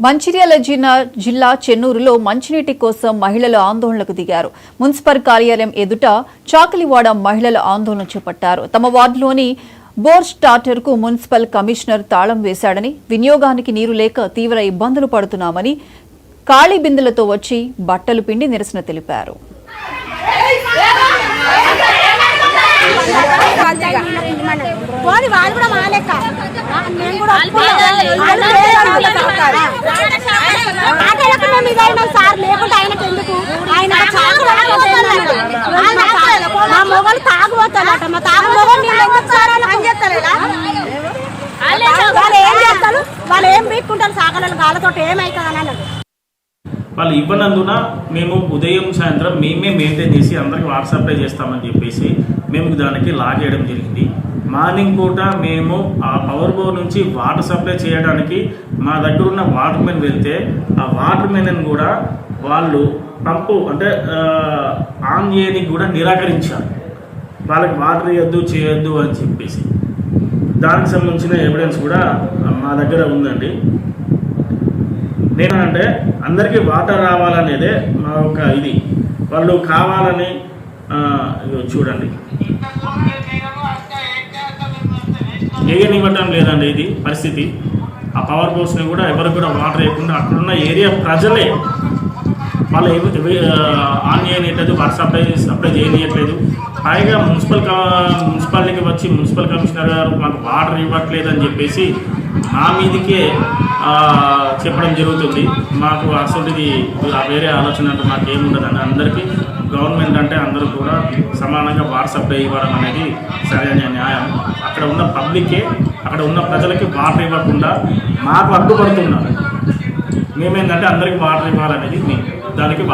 మంచిర్యాల జిల్లా చెన్నూరులో మంచినీటి కోసం మహిళలు ఆందోళనకు దిగారు. మున్సిపల్ కార్యాలయం ఎదుట చాకలివాడ మహిళలు ఆందోళన చేపట్టారు. తమ వార్డులోని బోర్ స్టార్టర్కు మున్సిపల్ కమిషనర్ తాళం వేశాడని, వినియోగానికి నీరు లేక తీవ్ర ఇబ్బందులు పడుతున్నామని ఖాళీ బిందెలతో వచ్చి బట్టలు పిండి నిరసన తెలిపారు. వాళ్ళు ఏం పీక్కుంటారు సాగలను గాలతో ఏమైతుందని అన్నాడు. వాళ్ళు ఇవ్వనందున మేము ఉదయం సాయంత్రం మేమే మెయింటైన్ చేసి అందరికి వాట్సాప్లో చేస్తామని చెప్పేసి మేము దానికి లాగేయడం జరిగింది. మార్నింగ్ పూట మేము ఆ పవర్ బోర్ నుంచి వాటర్ సప్లై చేయడానికి మా దగ్గర ఉన్న వాటర్ మెన్ వెళ్తే ఆ వాటర్ మెన్ కూడా వాళ్ళు పంపు అంటే ఆన్ చేయడానికి కూడా నిరాకరించారు. వాళ్ళకి వాటర్ ఇవ్వద్దు చేయొద్దు అని చెప్పేసి దానికి సంబంధించిన ఎవిడెన్స్ కూడా మా దగ్గర ఉందండి. నేనంటే అందరికీ వాటర్ రావాలనేదే మా ఒక ఇది, వాళ్ళు కావాలని చూడండి వేయనివ్వటం లేదండి. ఇది పరిస్థితి. ఆ పవర్ బోర్డ్స్ని కూడా ఎవరికి కూడా వాటర్ వేయకుండా అక్కడున్న ఏరియా ప్రజలే వాళ్ళు ఆన్ చేయనియట్లేదు, వాటర్ సప్లై చేయనియట్లేదు. పైగా మున్సిపాలిటీకి వచ్చి మున్సిపల్ కమిషనర్ గారు మాకు వాటర్ ఇవ్వట్లేదు అని చెప్పేసి మా మీదకే చెప్పడం జరుగుతుంది. మాకు అసలుది వేరే ఆలోచన అంటే మాకు ఏముండదండి. అందరికీ గవర్నమెంట్ అంటే అందరూ కూడా సమానంగా వాటర్ సప్లై ఇవ్వడం అనేది సరైన న్యాయం. అక్కడ ఉన్న పబ్లిక్కే, అక్కడ ఉన్న ప్రజలకి వాటర్ ఇవ్వకుండా మాకు అడ్డుపడుతున్నారు. మేమేంటంటే అందరికీ వాటర్ ఇవ్వాలనేది దానికి వాళ్ళు